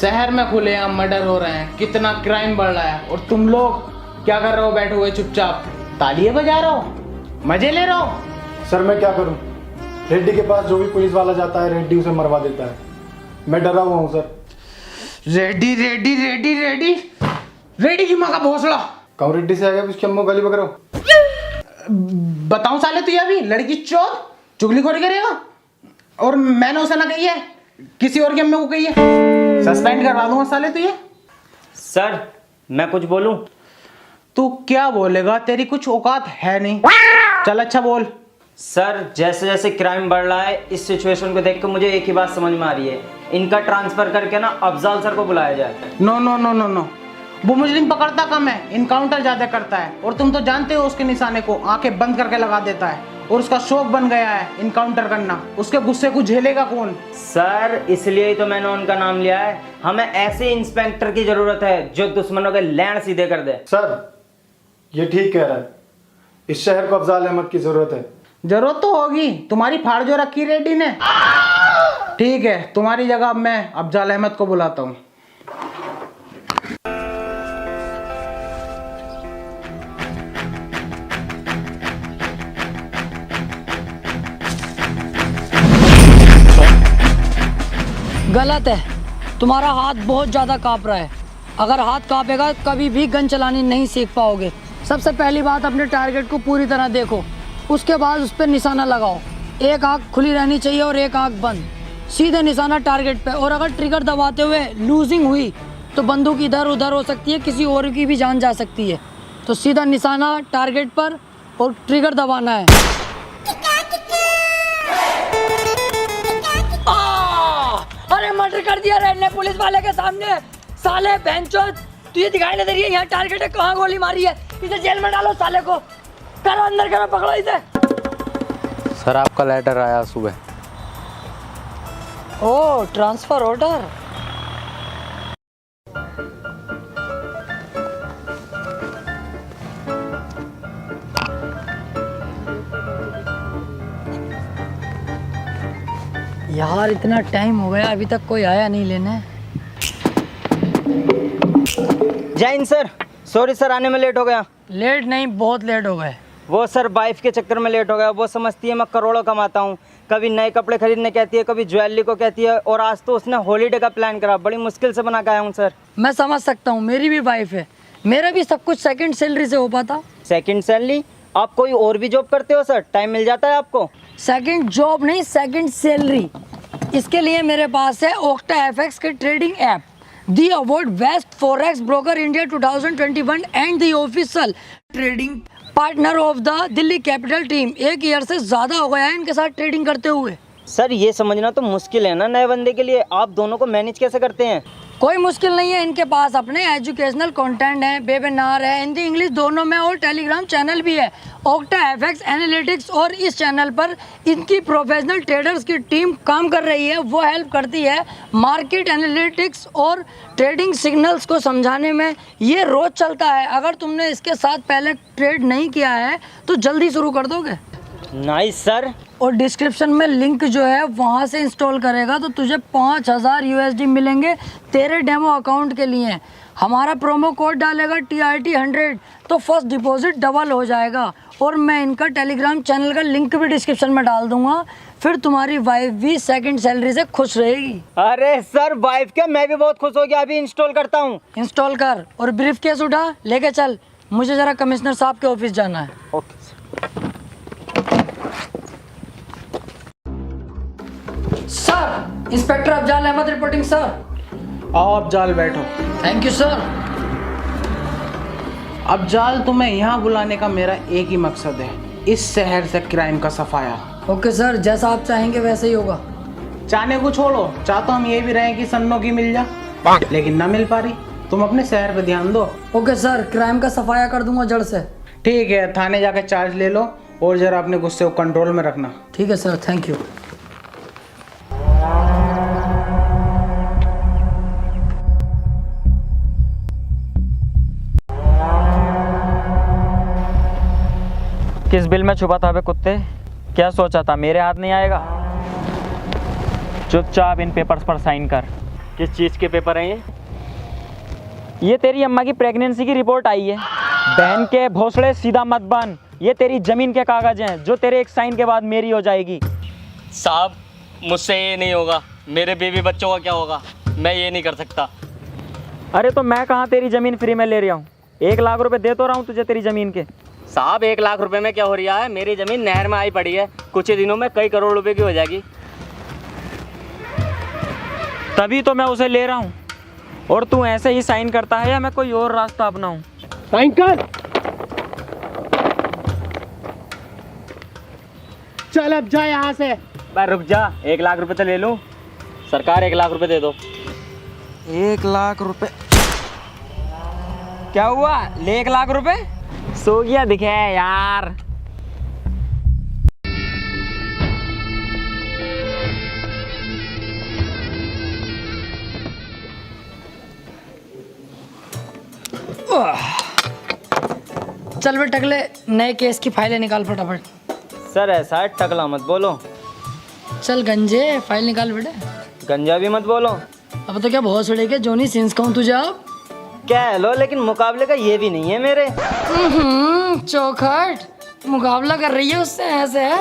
शहर में खुलेआम मर्डर हो रहे हैं, कितना क्राइम बढ़ रहा है, और तुम लोग क्या कर रहे हो? बैठे हुए चुपचाप तालियां बजा रहे हो, मजे ले रहे हो। सर मैं क्या करूं? रेड्डी के पास जो भी पुलिस वाला जाता है रेड्डी उसे मरवा देता है। मैं डरा हुआ हूं सर। रेड्डी रेड्डी रेड्डी रेड्डी रेड्डी की माँ का भोसड़ा। कहूं रेड्डी से आ गया उसकी अम्मू गाली बकरो। बताऊं साले तुझे अभी लड़की चोर चुगलीखोरी करेगा, और मैंने उसे ना कही है, किसी और की अम्मी को कही है। सस्पेंड करवा दूंगा साले तुझे। सर मैं कुछ बोलूं? तू क्या बोलेगा? तेरी कुछ औकात है नहीं। चल अच्छा बोल। सर जैसे जैसे क्राइम बढ़ रहा है, इस सिचुएशन को देख कर मुझे एक ही बात समझ में आ रही है, इनका ट्रांसफर करके ना अफजाल सर को बुलाया जाए। No no no no no, वो मुजरिम पकड़ता कम है, इनकाउंटर ज्यादा करता है, और तुम तो जानते हो उसके निशाने को आंखें बंद करके लगा देता है, और उसका शौक बन गया है इनकाउंटर करना। उसके गुस्से को झेलेगा कौन? सर इसलिए ही तो मैंने उनका नाम लिया है। हमें ऐसे इंस्पेक्टर की जरूरत है जो दुश्मनों के लैंड सीधे कर दे। सर ये ठीक कह रहा है, इस शहर को अफजाल अहमद की जरूरत है। जरूरत तो होगी, तुम्हारी फाड़ जो रखी रेड्डी ने। ठीक है, तुम्हारी जगह मैं अफजाल अहमद को बुलाता हूँ। गलत है, तुम्हारा हाथ बहुत ज़्यादा काँप रहा है। अगर हाथ काँपेगा कभी भी गन चलानी नहीं सीख पाओगे। सबसे पहली बात, अपने टारगेट को पूरी तरह देखो, उसके बाद उस पर निशाना लगाओ। एक आँख खुली रहनी चाहिए और एक आँख बंद, सीधे निशाना टारगेट पे। और अगर ट्रिगर दबाते हुए लूजिंग हुई तो बंदूक इधर उधर हो सकती है, किसी और की भी जान जा सकती है। तो सीधा निशाना टारगेट पर और ट्रिगर दबाना है। अरे मर्डर कर दिया रेड ने पुलिस वाले के सामने। साले बेंचोद, तुझे दिखाई नहीं दे रही है यहाँ टारगेट है, कहाँ गोली मारी है? इसे जेल में डालो साले को। करो अंदर, करो, पकड़ो इसे। सर आपका लेटर आया सुबह। ओ ट्रांसफर ऑर्डर। यार इतना टाइम हो गया, अभी तक कोई आया नहीं लेने। जय हिंद सर, सॉरी सर आने में लेट हो गया। लेट नहीं, बहुत लेट हो गए। वो सर वाइफ के चक्कर में लेट हो गया। वो समझती है मैं करोड़ों कमाता हूँ, कभी नए कपड़े खरीदने कहती है, कभी ज्वेलरी को कहती है, और आज तो उसने हॉलीडे का प्लान करा। बड़ी मुश्किल से बना के आया हूँ सर। मैं समझ सकता हूँ, मेरी भी वाइफ है, मेरा भी सब कुछ सेकंड सैलरी से हो पाता। Second salary? आप कोई और भी जॉब करते हो सर? टाइम मिल जाता है आपको? सेकंड जॉब नहीं, सेकंड सैलरी। इसके लिए मेरे पास है ओक्टा एफएक्स के trading app, the award best forex broker India 2021 and the official trading partner of the Delhi capital team. 1 year से ज़्यादा हो गया है इनके साथ ट्रेडिंग करते हुए। सर ये समझना तो मुश्किल है ना नए बंदे के लिए, आप दोनों को मैनेज कैसे करते हैं? कोई मुश्किल नहीं है, इनके पास अपने एजुकेशनल कंटेंट है, वेबिनार है, हिंदी इंग्लिश दोनों में, और टेलीग्राम चैनल भी है, ओक्टा एफएक्स एनालिटिक्स। और इस चैनल पर इनकी प्रोफेशनल ट्रेडर्स की टीम काम कर रही है। वो हेल्प करती है मार्केट एनालिटिक्स और ट्रेडिंग सिग्नल्स को समझाने में। ये रोज़ चलता है। अगर तुमने इसके साथ पहले ट्रेड नहीं किया है तो जल्दी शुरू कर दोगे। Nice sir. और डिस्क्रिप्शन में लिंक जो है वहाँ से इंस्टॉल करेगा तो तुझे 5000 USD मिलेंगे तेरे डेमो अकाउंट के लिए। हमारा प्रोमो कोड डालेगा TRT100 तो फर्स्ट डिपॉजिट डबल हो जाएगा। और मैं इनका टेलीग्राम चैनल का लिंक भी डिस्क्रिप्शन में डाल दूंगा, फिर तुम्हारी वाइफ भी सेकंड सैलरी से खुश रहेगी। अरे सर वाइफ क्या, मैं भी बहुत खुश हो गया, अभी इंस्टॉल करता हूँ। इंस्टॉल कर और ब्रीफ केस उठा लेके चल, मुझे ज़रा कमिश्नर साहब के ऑफिस जाना है। Okay sir, inspector Afzal Ahmed reporting sir. आओ अफजाल बैठो। Thank you sir. अफजाल, तुम्हें यहाँ बुलाने का मेरा एक ही मकसद है, इस शहर से क्राइम का सफाया। ओके सर, जैसा आप चाहेंगे वैसे ही होगा। चाहने को छोड़ो, चाहता हम ये भी रहे कि सन्नो की मिल जा, लेकिन ना मिल पा रही। तुम अपने शहर पे ध्यान दो। ओके सर, क्राइम का सफाया कर दूंगा जड़ से। ठीक है, थाने जाके चार्ज ले लो, और जरा अपने गुस्से को कंट्रोल में रखना। ठीक है सर, थैंक यू। किस बिल में छुपा था बे कुत्ते? क्या सोचा था मेरे हाथ नहीं आएगा? चुपचाप इन पेपर्स पर साइन कर। किस चीज़ के पेपर हैं ये तेरी अम्मा की प्रेगनेंसी की रिपोर्ट आई है। बहन के भोसड़े सीधा मत बन। ये तेरी ज़मीन के कागज़ हैं जो तेरे एक साइन के बाद मेरी हो जाएगी। साहब मुझसे ये नहीं होगा, मेरे बीवी बच्चों का क्या होगा, मैं ये नहीं कर सकता। अरे तो मैं कहाँ तेरी ज़मीन फ्री में ले रहा हूँ, 1 लाख रुपए दे तो रहा हूँ तुझे तेरी ज़मीन के। साहब 1 लाख रुपए में क्या हो रहा है, मेरी ज़मीन नहर में आई पड़ी है, कुछ ही दिनों में कई करोड़ रुपए की हो जाएगी। तभी तो मैं उसे ले रहा हूँ और तू ऐसे ही साइन करता है या मैं कोई और रास्ता अपनाऊँ? साइन कर। चल अब जा यहाँ से। भाई रुक जा, 1 लाख रुपए तो ले लूँ। सरकार 1 लाख रुपए दे दो। 1 लाख रुपए? क्या हुआ, ले 1 लाख रुपए? सो गया दिखे यार। चल बे टकले, नए केस की फाइलें निकाल फटाफट। सर ऐसा है, टकला मत बोलो। चल गंजे, फाइल निकाल बेटे। गंजा भी मत बोलो। अब तो क्या बहुत सड़े के जोनी सिंस कहूँ तुझे अब। कह लो, लेकिन मुकाबले का ये भी नहीं है मेरे। चौखट मुकाबला कर रही है उससे ऐसे है।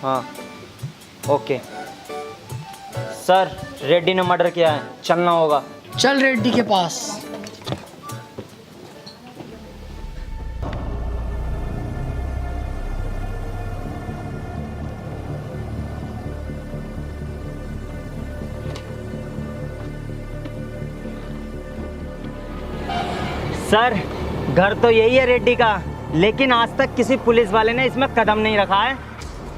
हाँ ओके सर, रेड्डी ने मर्डर किया है, चलना होगा। चल रेड्डी के पास। सर घर तो यही है रेड्डी का, लेकिन आज तक किसी पुलिस वाले ने इसमें कदम नहीं रखा है।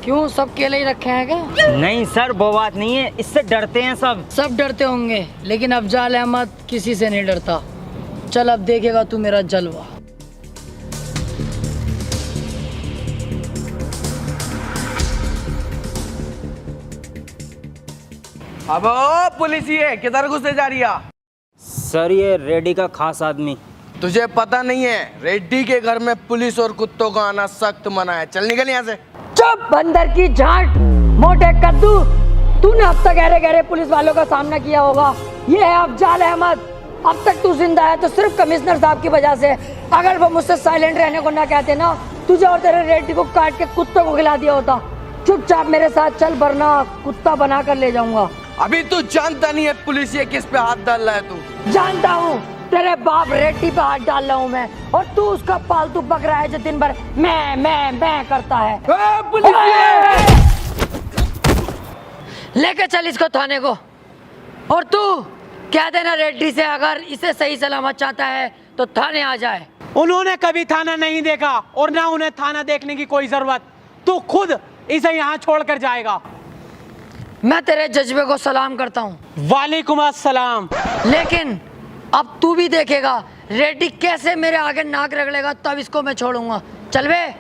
क्यों, सब केले ही रखे हैं क्या? नहीं सर, वो बात नहीं है, इससे डरते हैं सब। सब डरते होंगे, लेकिन अफजाल अहमद किसी से नहीं डरता। चल अब देखेगा तू मेरा जलवा। अब ओ पुलिस ये किधर घुसे जा रही है? सर ये रेड्डी का खास आदमी। तुझे पता नहीं है, रेड्डी के घर में पुलिस और कुत्तों का आना सख्त मना है। चल निकल यहाँ से। चुप बंदर की झांट, मोटे कद्दू। तूने अब तक गहरे गहरे पुलिस वालों का सामना किया होगा। ये है अफजाल अहमद। अब तक तू जिंदा है तो सिर्फ कमिश्नर साहब की वजह से। अगर वो मुझसे साइलेंट रहने को ना कहते ना, तुझे और तेरे रेड्डी को काट के कुत्तों को खिला दिया होता। चुपचाप मेरे साथ चल, वरना कुत्ता बना कर ले जाऊंगा। अभी तू जानता नहीं है पुलिस ये किस पे हाथ डाल रहा है। तू जानता हूँ, तेरे बाप रेड्डी पे हाथ डाल रहा हूँ मैं, और तू उसका पालतू बकरा है जो दिन भर मैं करता है। लेके चल इसको थाने को, और तू कह देना रेड्डी से अगर इसे सही सलामत चाहता है तो थाने आ जाए। उन्होंने कभी थाना नहीं देखा और ना उन्हें थाना देखने की कोई जरूरत। तू खुद इसे यहाँ छोड़कर जाएगा। मैं तेरे जज्बे को सलाम करता हूँ। वालेकुम अस्सलाम। लेकिन अब तू भी देखेगा रेड्डी कैसे मेरे आगे नाक रगड़ेगा, तब इसको मैं छोड़ूंगा। चल बे।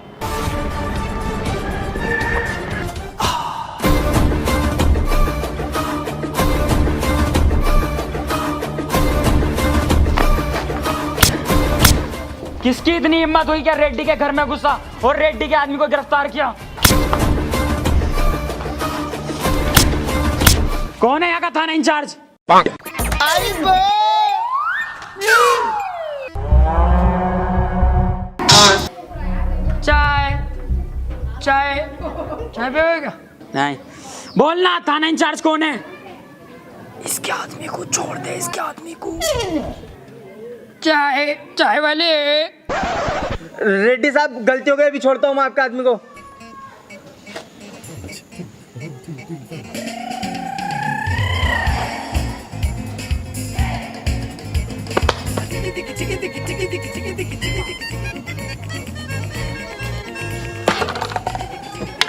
किसकी इतनी हिम्मत हुई क्या रेड्डी के घर में घुसा और रेड्डी के आदमी को गिरफ्तार किया? कौन है यहाँ का थाना इंचार्ज? चाय चाय चाय पिएगा? नहीं। बोलना, थाना इंचार्ज कौन है? इसके आदमी को छोड़ दे, इसके आदमी को। चाय चाय वाले। रेड्डी साहब गलती हो गई, अभी छोड़ता हूँ मैं आपके आदमी को।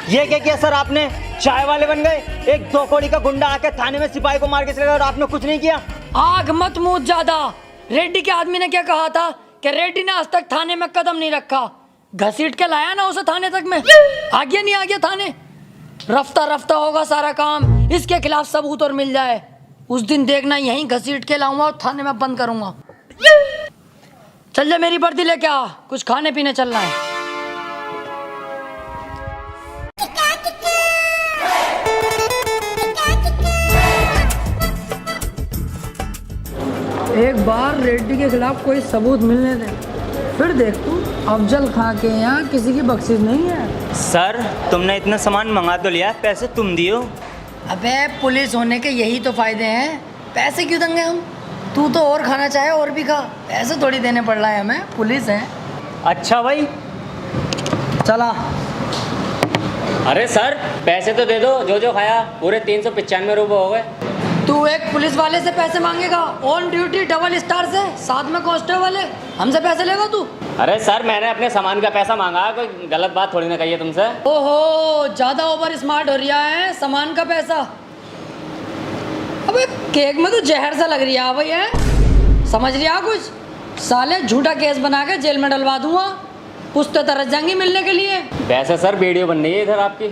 ये क्या किया सर आपने? चाय वाले बन गए। एक 2 कौड़ी का गुंडा आके थाने में सिपाही को मार के चला गया और आपने कुछ नहीं किया। आग मत मूद ज्यादा। रेड्डी के आदमी ने क्या कहा था कि रेड्डी ने आज तक थाने में कदम नहीं रखा। घसीट के लाया ना उसे थाने तक में। आ गया नहीं आ गया थाने? रफ्ता रफ्ता होगा सारा काम, इसके खिलाफ सबूत और मिल जाए उस दिन देखना, यहीं घसीट के लाऊंगा और थाने में बंद करूंगा। चल जा मेरी वर्दी लेके आ, कुछ खाने पीने चलना है। एक बार रेड्डी के खिलाफ कोई सबूत मिलने दे, फिर देख तू, अफजल खां के यहाँ किसी की बख्शिश नहीं है। सर तुमने इतना सामान मंगा तो लिया, पैसे तुम दियो। अबे पुलिस होने के यही तो फायदे हैं, पैसे क्यों देंगे हम? तू तो और खाना चाहे और भी खा, पैसे थोड़ी देने पड़ रहा है हमें, पुलिस है। अच्छा भाई, चला। अरे सर पैसे तो दे दो, जो जो खाया पूरे 395 रुपये हो गए। तू एक पुलिस वाले से पैसे मांगेगा, ऑन ड्यूटी डबल स्टार से, साथ में कांस्टेबल है, हमसे पैसे लेगा तू? अरे सर मैंने अपने सामान का पैसा मांगा, कोई गलत बात थोड़ी ना कही है तुमसे। ओहो, ज्यादा ओवर स्मार्ट हो रहा है, सामान का पैसा। अबे केक में तो जहर सा लग रही है भाई, है समझ रिया कुछ? साले झूठा केस बना के जेल में डलवा दूंगा, कुछ तो तरस जाएंगी मिलने के लिए। वैसे सर वीडियो बन रही है इधर आपकी।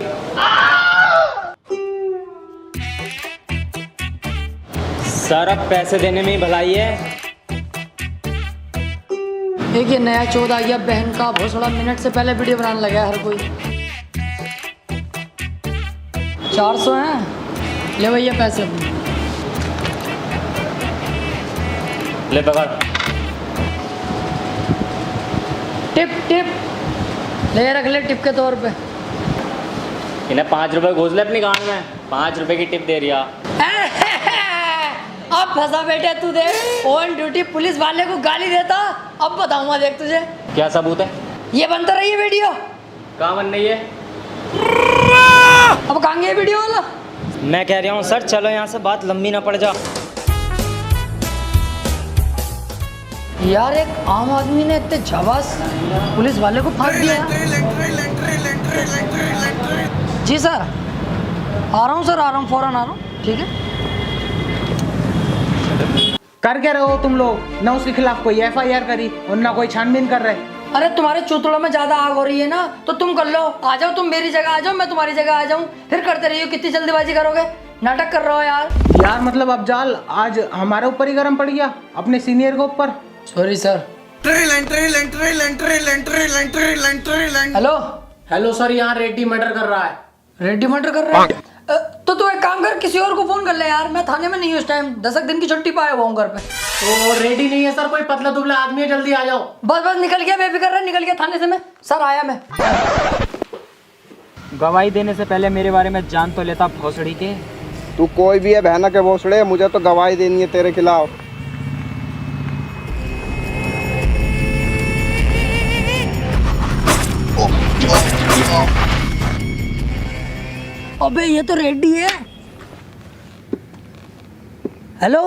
सर अब पैसे देने में ही भलाई है। एक ये नया चौध आ गया बहन का भोसड़ा, मिनट से पहले वीडियो बनाने लगा हर कोई। 400 हैं, ले भैया पैसे अपने। ले पकड़। टिप टिप ले रख ले, टिप के तौर पे। इन्हें 5 रुपए घोष ले अपनी गांड में, 5 रुपए की टिप दे रिया। अब फंसा बेटे तू, देख ऑन ड्यूटी पुलिस वाले को गाली देता, अब बताऊंगा देख तुझे। क्या सबूत है? ये बनता रही है वीडियो। कहाँ बन रही है? अब कहाँ गया वीडियो वाला? मैं कह रहा हूँ सर चलो यहाँ से, बात लंबी ना पड़ जा। यार एक आम आदमी ने इतने झबास पुलिस वाले को फांस दिया। जी सर, आ रहा हूँ सर, आ रहा हूँ, फौरन आ रहा हूँ, ठीक है। कर क्या रहे हो तुम लोग? ना उसके खिलाफ कोई FIR करी और ना कोई छानबीन कर रहे। अरे तुम्हारे चूतड़ों में ज्यादा आग हो रही है ना, तो तुम कर लो, आ जाओ, तुम मेरी जगह आ जाओ, मैं तुम्हारी जगह आ जाऊँ, फिर करते रहिए। कितनी जल्दीबाजी करोगे, नाटक कर रहे हो यार। यार मतलब अफजाल आज हमारे ऊपर ही गर्म पड़ गया, अपने सीनियर के ऊपर। Sorry sir. Hello hello sir, यहाँ रेड्डी मर्डर कर रहा है। रेड्डी मर्डर कर रहा है? तो तू एक काम कर, किसी और को फोन कर ले यार, मैं थाने में नहीं हूँ इस टाइम, 10 दिन की छुट्टी पाया हुआ हूँ घर पे। तो रेडी नहीं है सर, कोई पतला दुबला आदमी है, जल्दी आ जाओ। बस बस निकल गया, बेफिक्र रह, निकल गया थाने से मैं। सर आया मैं। गवाही देने से पहले मेरे बारे में जान तो लेता भोसड़ी के। तू कोई भी है बहना के भोसड़े, मुझे तो गवाही देनी है तेरे खिलाफ। अबे ये तो रेड्डी है। हेलो,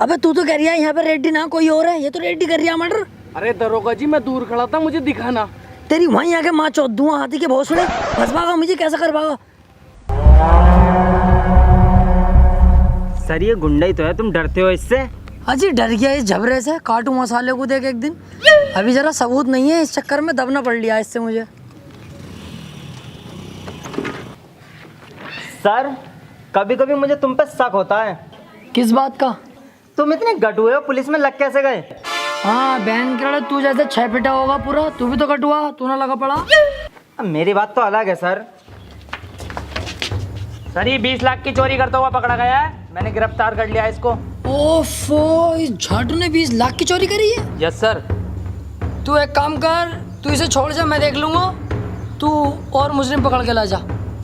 अबे तू तो कह रही है यहाँ पे रेड्डी ना कोई और है, ये तो रेड्डी कर रही है मर्डर। अरे दरोगा जी मैं दूर खड़ा था, मुझे दिखा ना। तेरी वहीं आके माँ चौथ दूंगा, हाथी के भोसड़े, फंस पाएगा मुझे, कैसे कर पाएगा? सर ये गुंडा ही तो है, तुम डरते हो इससे? अजी डर गया इस झबरे से, काटू मसाले को देख एक दिन। अभी जरा सबूत नहीं है, इस चक्कर में दबना पड़ लिया इससे मुझे। सर कभी कभी मुझे तुम पे शक होता है। किस बात का? तुम इतने गटुए हो, पुलिस में लग कैसे गए? हाँ बहन के तू जैसे 6 फीटा होगा पूरा, तू भी तो कटुआ, तू ना लगा पड़ा। अब मेरी बात तो अलग है सर। सर ये 20 लाख की चोरी करता हुआ पकड़ा गया है, मैंने गिरफ्तार कर लिया इसको। ओफो, इस झाटू ने 20 लाख की चोरी करी है? Yes sir. तू एक काम कर, तू इसे छोड़ जा, मैं देख लूंगा, तू और मुजरिम पकड़ के ला जा।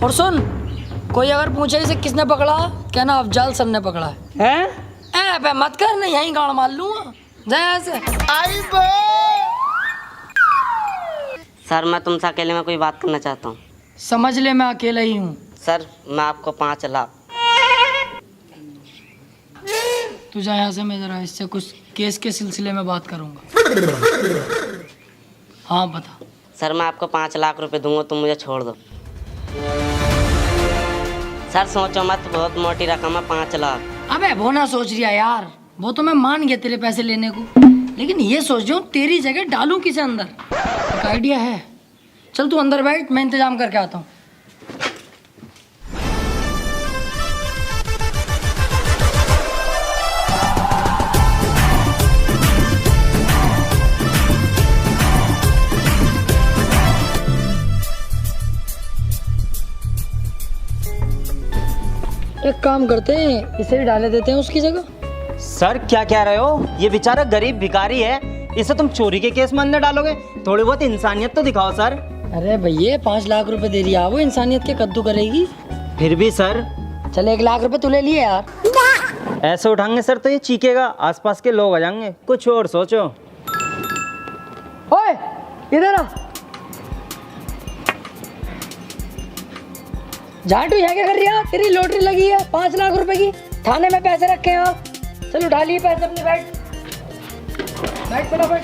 और सुन, कोई अगर पूछे इसे किसने पकड़ा, कहना अफजाल सर ने पकड़ा है। हैं? मत कर, नहीं यहीं गाड़ मार लूंगा, जा ऐसे। सर मैं तुमसे अकेले में कोई बात करना चाहता हूँ। समझ ले मैं अकेला ही हूँ। सर मैं आपको 5 लाख। तू जा यहाँ से, मैं जरा इससे कुछ केस के सिलसिले में बात करूँगा। हाँ बता। सर मैं आपको 5 लाख रुपए दूंगा, तुम मुझे छोड़ दो। सर सोचो मत, बहुत मोटी रकम है 5 लाख। अबे वो ना सोच रिया यार, वो तो मैं मान गया तेरे पैसे लेने को, लेकिन ये सोच रहा हूँ तेरी जगह डालूं किसे अंदर। एक आइडिया है, चल तू अंदर बैठ, मैं इंतजाम करके आता हूँ। एक काम करते हैं, इसे भी डाले देते हैं उसकी जगह। सर क्या कह रहे हो? ये बेचारा गरीब भिखारी है, इसे तुम चोरी के केस में अंदर डालोगे? थोड़ी बहुत इंसानियत तो दिखाओ सर। अरे भैया 5 लाख रुपए दे दिया, वो इंसानियत के कद्दू करेगी? फिर भी सर। चल 1 लाख रुपए तू ले लिए यार। ऐसे उठाएंगे सर तो ये चीखेगा, आसपास के लोग आ जाएंगे। कुछ और सोचो। ओए इधर आ। झाटू यहाँ क्या कर रही है? तेरी लॉटरी लगी है 5 लाख रुपए की, थाने में पैसे रखे हैं आप। चल उठा लिए पैसे अपने, बैठ फटाफट।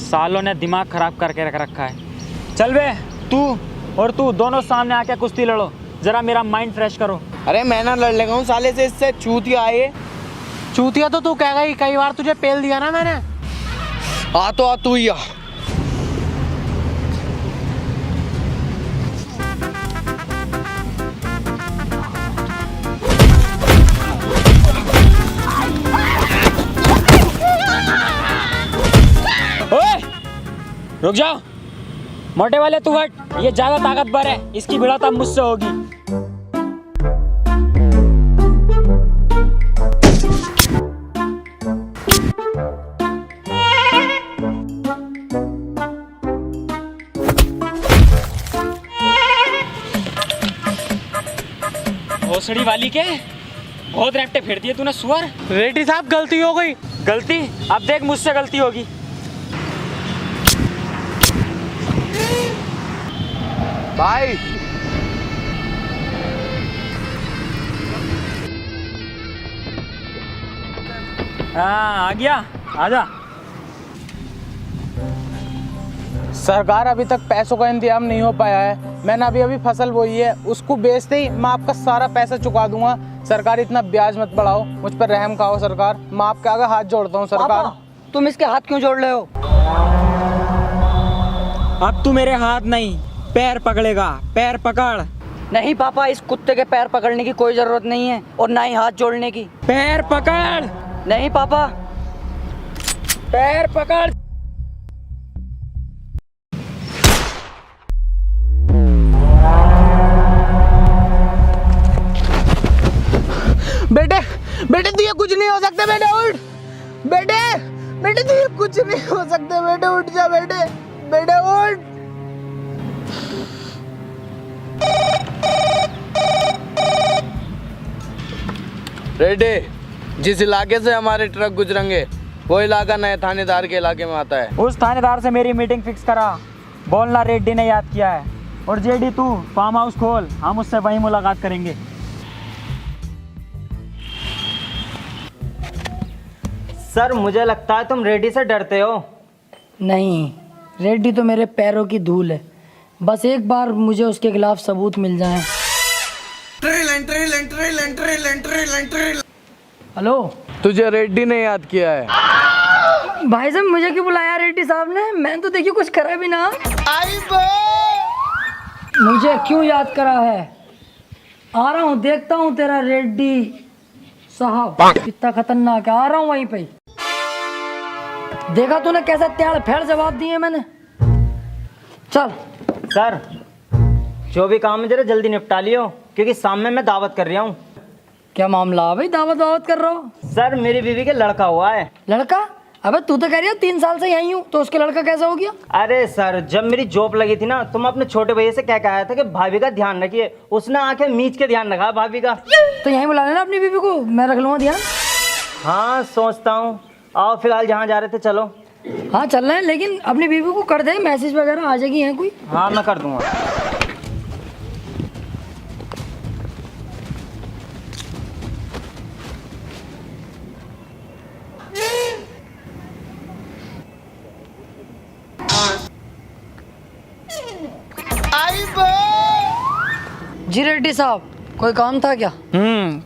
सालों ने दिमाग खराब करके रख रखा है। चल बे, तू और तू दोनों सामने आके कुश्ती लड़ो, जरा मेरा माइंड फ्रेश करो। अरे मैं ना लड़ लेगा हूँ साले से, इससे चूतिया आए। चूतिया तो तू कहेगा ही, कई बार तुझे पेल दिया ना मैंने। आ तो आ तू ही आ। ओए, रुक जाओ। मोटे वाले तू हट, ये ज्यादा ताकतवर है, इसकी भिड़ंत अब मुझसे होगी। भोसड़ी वाली के बहुत रैप्टे फेरती है तूने सुअर। रेड्डी साहब गलती हो गई। गलती? अब देख मुझसे गलती होगी। भाई हाँ आ गया, आजा। सरकार अभी तक पैसों का इंतजाम नहीं हो पाया है। मैंने अभी फसल बोई है, उसको बेचते ही मैं आपका सारा पैसा चुका दूंगा। सरकार इतना ब्याज मत बढ़ाओ, मुझ पर रहम खाओ सरकार। मैं आपके आगे हाथ जोड़ता हूँ सरकार। तुम इसके हाथ क्यों जोड़ रहे हो? अब तू मेरे हाथ नहीं पैर पकड़ेगा, पैर पकड़। नहीं पापा, इस कुत्ते के पैर पकड़ने की कोई जरूरत नहीं है और ना ही हाथ जोड़ने की। पैर पकड़। नहीं पापा, पैर पकड़। बेटे बेटे तू ये कुछ नहीं हो सकते। बेटे उठ, बेटे बेटे तू ये कुछ नहीं हो सकते। बेटे उठ जा, बेटे बेटे उठ। रेड्डी, जिस इलाके से हमारे ट्रक गुजरेंगे वो इलाका नए थानेदार के इलाके में आता है। उस थानेदार से मेरी मीटिंग फिक्स करा, बोलना रेड्डी ने याद किया है। और जेडी तू फार्म हाउस खोल, हम उससे वहीं मुलाकात करेंगे। सर मुझे लगता है तुम रेड्डी से डरते हो। नहीं, रेड्डी तो मेरे पैरों की धूल है। बस एक बार मुझे उसके खिलाफ सबूत मिल जाए। हेलो, तुझे रेड्डी ने याद किया है। भाई साहब मुझे क्यों बुलाया रेड्डी साहब ने? मैंने तो देखिए कुछ करा भी ना। मुझे क्यों याद करा है? आ रहा हूँ, देखता हूँ तेरा रेड्डी साहब कितना खतरनाक है। आ रहा हूँ वहीं पे। देखा तूने कैसा त्याड़ फैड़ जवाब दिए मैंने। चल सर जो भी काम है जरा जल्दी निपटा लियो, क्योंकि सामने मैं दावत कर रहा हूँ। क्या मामला है भाई? दावत कर रहा हो? सर मेरी बीवी के लड़का हुआ है। लड़का? अबे तू तो कह रही है 3 साल से यहीं हूँ, तो उसके लड़का कैसा हो गया? अरे सर जब मेरी जॉब लगी थी ना, तो मैं अपने छोटे भैया से क्या कहा था कि भाभी का ध्यान रखिए। उसने आके मीच के ध्यान रखा भाभी का। तो यहीं बुला लेना अपनी बीवी को, मैं रख लूँगा ध्यान। हाँ सोचता हूँ। आओ फिलहाल जहाँ जा रहे थे चलो। हाँ चल रहे हैं, लेकिन अपनी बीवी को कर दे, मैसेज वगैरह आ जाएगी है कोई। हाँ मैं कर दूंगा। जी रेड्डी साहब, कोई काम था क्या?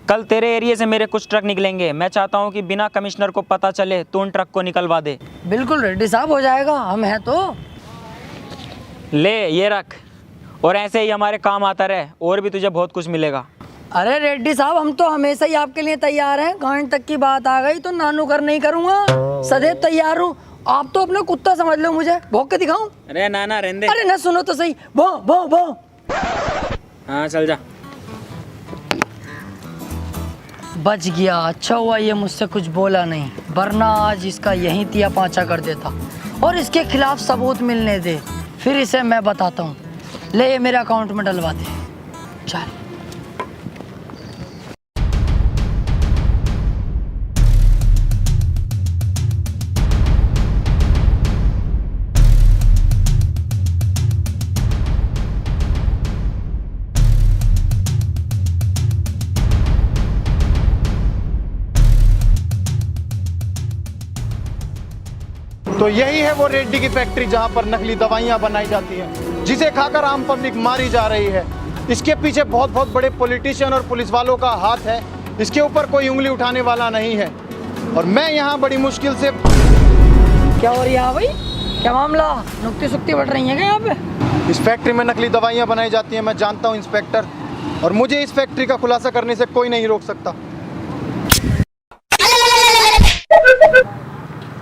कल तेरे एरिया से मेरे कुछ ट्रक निकलेंगे। मैं चाहता हूँ कि बिना कमिश्नर को पता चले तो उन ट्रक को निकलवा दे। बिल्कुल रेड्डी साहब, हो जाएगा, हम हैं तो। ले ये रख, और ऐसे ही हमारे काम आता रहे, और भी तुझे बहुत कुछ मिलेगा। अरे रेड्डी साहब, हम तो हमेशा ही आपके लिए तैयार हैं। गांड तक की बात आ गई तो नानू कर नहीं करूँगा, सदैव तैयार हूँ। आप तो अपना कुत्ता समझ लो मुझे। भौंक के दिखाऊं? अरे ना रहने दे। अरे ना, सुनो तो सही। भौ भौ भौ। हाँ चल जा। बच गया, अच्छा हुआ ये मुझसे कुछ बोला नहीं, वरना आज इसका यहीं तिया पांचा कर देता। और इसके खिलाफ सबूत मिलने दे, फिर इसे मैं बताता हूँ। ले ये मेरे अकाउंट में डलवा दे। चल। तो यही है वो रेड्डी की फैक्ट्री जहां पर नकली दवाइयां बनाई जाती हैं, जिसे खाकर आम पब्लिक मारी जा रही है। इसके पीछे बहुत बहुत बड़े पॉलिटिशियन और पुलिस वालों का हाथ है। इसके ऊपर कोई उंगली उठाने वाला नहीं है। और मैं यहाँ बड़ी मुश्किल से। क्या हो रहा है भाई? क्या मामला? नुक्ती सुक्ती बढ़ रही है क्या यहाँ पे? इस फैक्ट्री में नकली दवाइयाँ बनाई जाती हैं, मैं जानता हूँ इंस्पेक्टर, और मुझे इस फैक्ट्री का खुलासा करने से कोई नहीं रोक सकता।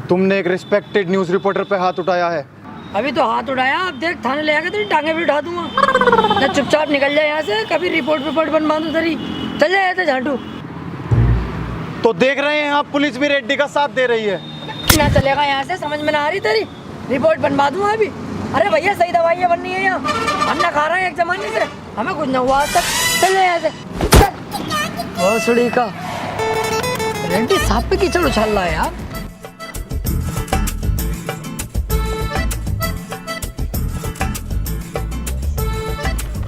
तुमने एक रिस्पेक्टेड न्यूज़ रिपोर्टर पे हाथ उठाया है। अभी तो हाथ उठाया, अब देख थाने ले आके तेरी टांगे भी उठा दूंगा। ना चुपचाप निकल जाए यहाँ से, कभी रिपोर्ट बनवा दूँ तेरी। चल जाए ऐसे झांटू। तो देख रहे हैं आप, पुलिस भी रेड्डी का साथ दे रही है। ना चलेगा यहाँ से, समझ में ना आ रही तेरी। रिपोर्ट बनवा दूंगा अभी। अरे भैया, सही दवाइयाँ बननी है यहाँ। हम ना खा रहे हैं एक जमाने से, हमें कुछ न हुआ आज तक। चल जाए यहाँ से। भोसड़ी का रेड्डी साहब पे कीचड़ उछाल रहा है यार।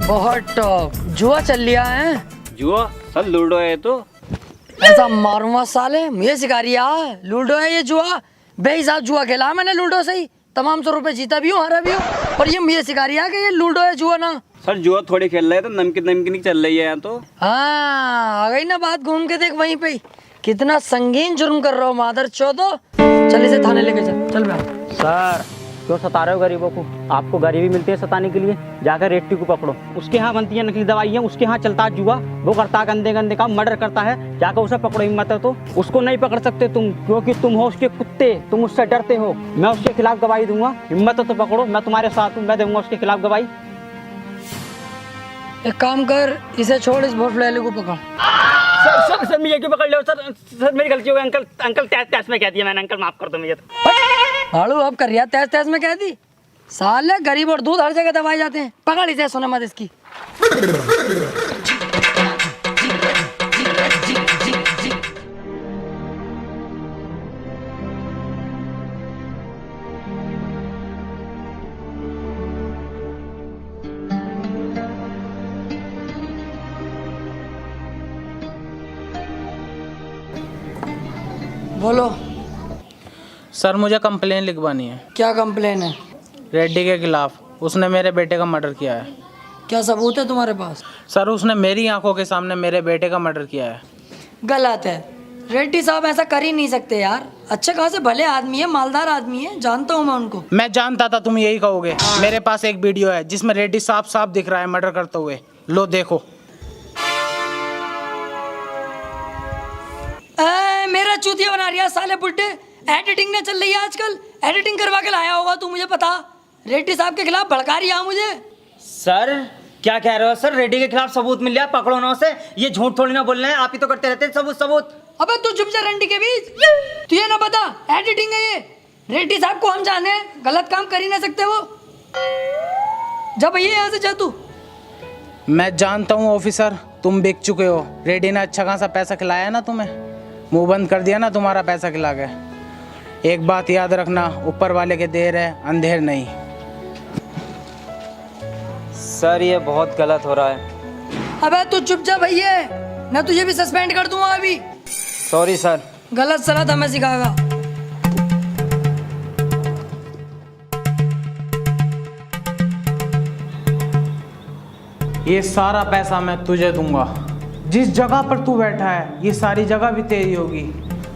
बहुत टॉप जुआ चल लिया है। जुआ सर लूडो है तो ऐसा मारूंगा साले, मुझे सिखा रही है लूडो है ये जुआ। बेहिसाब जुआ खेला मैंने लूडो से ही, तमाम 100 रुपए जीता भी हूँ, हारा भी हूँ। और ये मुझे सिखा रही है कि ये लूडो है जुआ ना। सर जुआ थोड़ी खेल रहे हैं तो नमकीन चल रही है यहाँ तो। हाँ आ गई ना बात, घूम के देख वहीं पे ही। कितना संगीन जुर्म कर रहा हो मादर चौदो। चल इसे थाने लेके चल बे। सर क्यों सता रहे हो गरीबों को? आपको गरीबी मिलती है सताने के लिए। जाकर रेड्डी को पकड़ो, उसके यहाँ बनती है नकली दवाइयाँ, उसके यहाँ चलता है जुआ, वो करता है गंदे गंदे काम, मर्डर करता है। जाकर उसे पकड़ो, हिम्मत है तो। उसको नहीं पकड़ सकते तुम, क्योंकि तुम हो उसके कुत्ते, तुम उससे डरते हो। मैं उसके खिलाफ गवाही दूंगा, हिम्मत है तो पकड़ो, मैं तुम्हारे साथ हूँ, मैं दूंगा उसके खिलाफ गवाही। एक काम कर, इसे छोड़, इस भोसड़े को पकड़। सर मुझे क्यों पकड़ लो? सर मेरी गलती हो गई। अंकल तैस में कह दिया मैंने। अंकल माफ कर दो मुझे तो। हाड़ू अब कर रिया तैस में कह दी। साले गरीब और दूध हर जगह दबाए जाते हैं। पकड़ इसे, सुने मत इसकी। बोलो सर, मुझे कंप्लेन लिखवानी है। क्या कंप्लेन है? रेड्डी के खिलाफ। उसने मेरे बेटे का मर्डर किया है। क्या सबूत है तुम्हारे पास? सर, उसने मेरी आंखों के सामने मेरे बेटे का मर्डर किया है। गलत है, रेड्डी साहब ऐसा कर ही नहीं सकते यार। अच्छे खासे भले आदमी है, मालदार आदमी है, जानता हूँ मैं उनको। मैं जानता था तुम यही कहोगे। मेरे पास एक वीडियो है जिसमें रेड्डी साफ दिख रहा है मर्डर करते हुए। लो देखो। मेरा चूतिया बना रही है साले बुड्ढे। एडिटिंग ने चल रही है आजकल, एडिटिंग करवा के लाया होगा तू, मुझे पता। रेड्डी साहब के खिलाफ भड़का रही है मुझे। सर क्या कह रहे हो सर? रेड्डी के खिलाफ सबूत मिल गया, पकड़ो ना उसे। ये झूठ थोड़ी ना बोल रहे हैं, आप ही तो करते रहते हैं सबूत। अबे तू चुप जा रंडी के बीच। तुझे ना पता एडिटिंग है ये। रेड्डी साहब को हम जाने, गलत काम कर ही ना सकते वो। जा भैया यहाँ से जा तू। मैं जानता हूँ ऑफिसर, तुम बिक चुके हो। रेड्डी ने अच्छा खासा पैसा खिलाया ना तुम्हें, मुंह बंद कर दिया ना तुम्हारा पैसा खिला के। एक बात याद रखना, ऊपर वाले के देर है, अंधेर नहीं। सर ये बहुत गलत हो रहा है। अबे तू चुप जा भैया, ना तुझे भी सस्पेंड कर दूंगा अभी। Sorry sir. गलत सलाह हमें सिखाएगा। ये सारा पैसा मैं तुझे दूंगा। जिस जगह पर तू बैठा है ये सारी जगह भी तेरी होगी,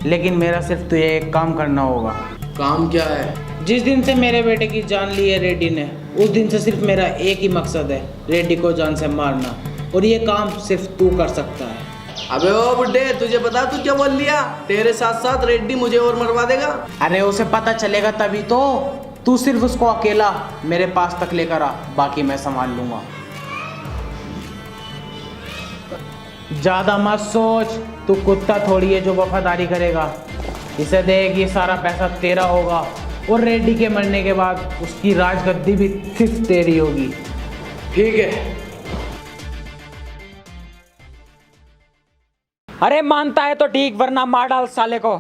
लेकिन मेरा सिर्फ तुझे एक काम करना होगा। काम क्या है? जिस दिन से मेरे बेटे की जान ली है रेड्डी ने, उस दिन से सिर्फ मेरा एक ही मकसद है, रेड्डी को जान से मारना। और ये काम सिर्फ तू कर सकता है। अबे ओ बुड्ढे, तुझे पता तू क्या बोल लिया? तेरे साथ साथ रेड्डी मुझे और मरवा देगा। अरे उसे पता चलेगा तभी तो। तू सिर्फ उसको अकेला मेरे पास तक लेकर आ, बाकी मैं संभाल लूंगा। ज्यादा मत सोच, तू कुत्ता थोड़ी है जो वफादारी करेगा। इसे देख, ये सारा पैसा तेरा होगा और रेड्डी के मरने के बाद उसकी राजगद्दी भी सिर्फ तेरी होगी। ठीक है। अरे मानता है तो ठीक, वरना मार डाल साले को।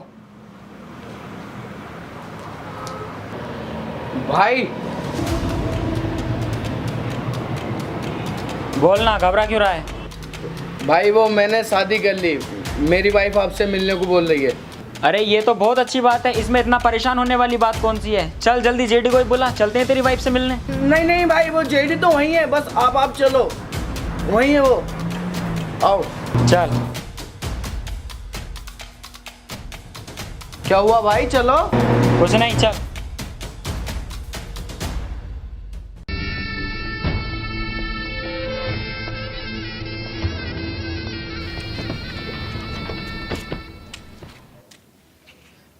भाई बोलना, घबरा क्यों रहा है? भाई वो मैंने शादी कर ली, मेरी वाइफ आपसे मिलने को बोल रही है। अरे ये तो बहुत अच्छी बात है, इसमें इतना परेशान होने वाली बात कौन सी है? चल जल्दी जेडी को ही बुला, चलते हैं तेरी वाइफ से मिलने। नहीं नहीं भाई, वो जेडी तो वहीं है, बस आप चलो, वहीं है वो, आओ। चल। क्या हुआ भाई, चलो। कुछ नहीं, चल।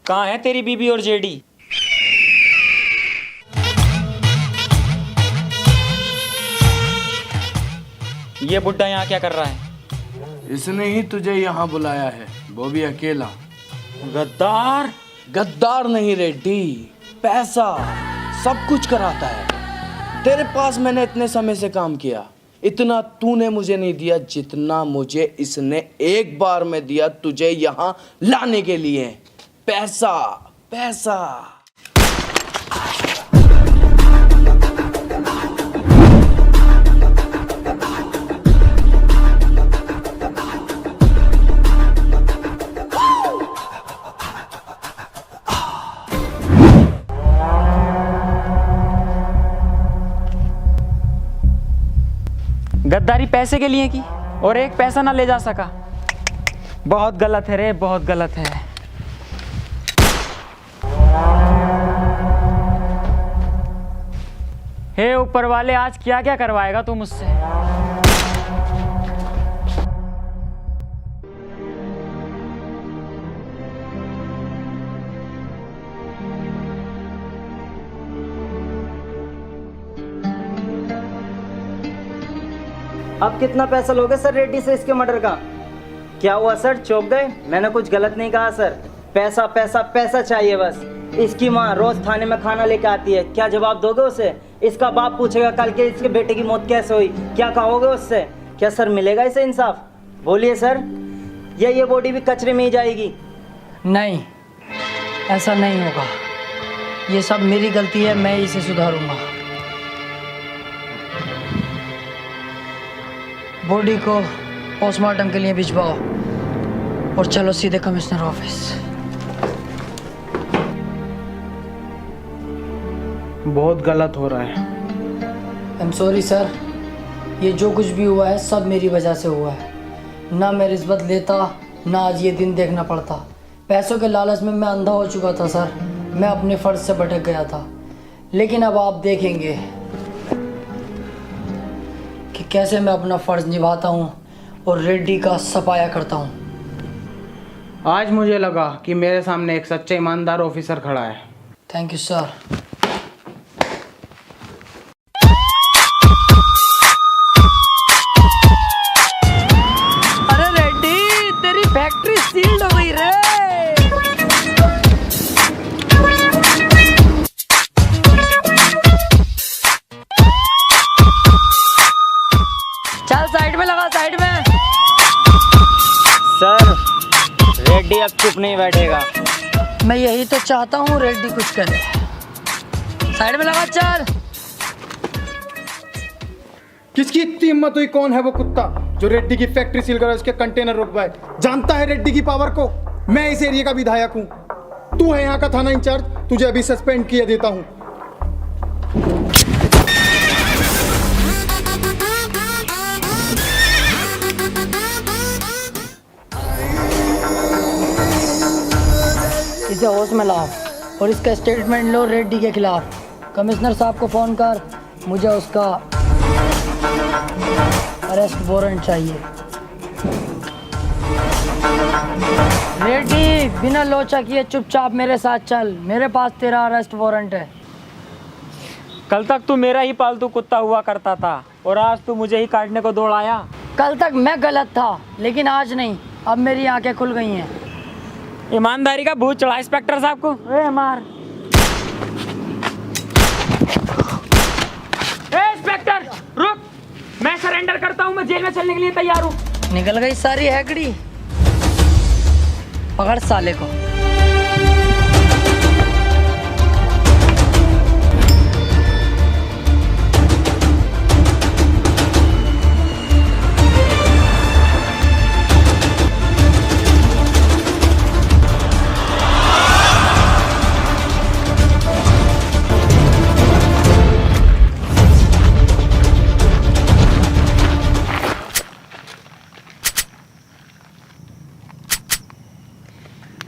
कहाँ है तेरी बीबी और जेडी? ये बुड्ढा यहाँ क्या कर रहा है? इसने ही तुझे यहाँ बुलाया है, वो भी अकेला। गद्दार। गद्दार नहीं रेड्डी, पैसा सब कुछ कराता है। तेरे पास मैंने इतने समय से काम किया, इतना तूने मुझे नहीं दिया जितना मुझे इसने एक बार में दिया तुझे यहाँ लाने के लिए। पैसा पैसा। गद्दारी पैसे के लिए की और एक पैसा ना ले जा सका। बहुत गलत है रे, बहुत गलत है। हे ऊपर वाले, आज क्या क्या करवाएगा तू मुझसे? अब कितना पैसा लोगे सर रेड्डी से इसके मर्डर का? क्या हुआ सर, चौंक गए? मैंने कुछ गलत नहीं कहा सर। पैसा पैसा पैसा चाहिए बस। इसकी माँ रोज थाने में खाना लेके आती है, क्या जवाब दोगे उसे? इसका बाप पूछेगा कल के इसके बेटे की मौत कैसे हुई, क्या कहोगे उससे? क्या सर मिलेगा इसे इंसाफ? बोलिए सर। ये बॉडी भी कचरे में ही जाएगी? नहीं, ऐसा नहीं होगा। ये सब मेरी गलती है, मैं इसे सुधारूंगा। बॉडी को पोस्टमार्टम के लिए भिजवाओ और चलो सीधे कमिश्नर ऑफिस। बहुत गलत हो रहा है। आई एम सॉरी सर, ये जो कुछ भी हुआ है सब मेरी वजह से हुआ है। ना मैं रिश्वत लेता, ना आज ये दिन देखना पड़ता। पैसों के लालच में मैं अंधा हो चुका था सर, मैं अपने फ़र्ज से भटक गया था। लेकिन अब आप देखेंगे कि कैसे मैं अपना फ़र्ज निभाता हूँ और रेड्डी का सफाया करता हूँ। आज मुझे लगा कि मेरे सामने एक सच्चा ईमानदार ऑफिसर खड़ा है। Thank you sir. अरे रेड्डी, तेरी फैक्ट्री सील्ड हो गई रे। चल साइड में लगा, साइड में। सर रेड्डी अब चुप नहीं बैठेगा। मैं यही तो चाहता हूँ, रेड्डी कुछ करे। साइड में लगा, चल। किसकी इतनी हिम्मत हुई? कौन है वो कुत्ता जो रेड्डी की फैक्ट्री सील कर उसके कंटेनर रुकवाए? जानता है रेड्डी की पावर को? मैं इस एरिया का विधायक हूँ, तू है यहाँ का थाना इंचार्ज, तुझे अभी सस्पेंड किया देता हूँ। इसे होश में लाओ और इसका स्टेटमेंट लो रेड्डी के खिलाफ। कमिश्नर साहब को फ़ोन कर, मुझे उसका अरेस्ट वारंट चाहिए। रेड्डी, बिना लोचा किए चुपचाप मेरे साथ चल, मेरे पास तेरा अरेस्ट वारंट है। कल तक तू मेरा ही पालतू कुत्ता हुआ करता था और आज तू मुझे ही काटने को दौड़ाया। कल तक मैं गलत था, लेकिन आज नहीं, अब मेरी आंखें खुल गई हैं। ईमानदारी का भूत चढ़ा इंस्पेक्टर साहब को। ए मार। ए इंस्पेक्टर रुक, मैं सरेंडर करता हूँ, मैं जेल में चलने के लिए तैयार हूँ। निकल गई सारी हैकड़ी। पकड़ साले को।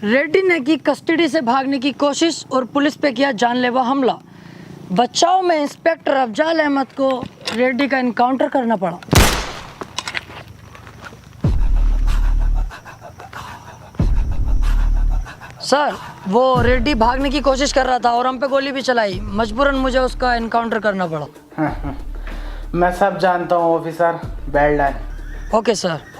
रेड्डी ने की कस्टडी से भागने की कोशिश और पुलिस पे किया जानलेवा हमला। बचाव में इंस्पेक्टर अफजाल अहमद को रेड्डी का एनकाउंटर करना पड़ा। सर, वो रेड्डी भागने की कोशिश कर रहा था और हम पे गोली भी चलाई, मजबूरन मुझे उसका एनकाउंटर करना पड़ा। मैं सब जानता हूँ officer, well done. Okay sir.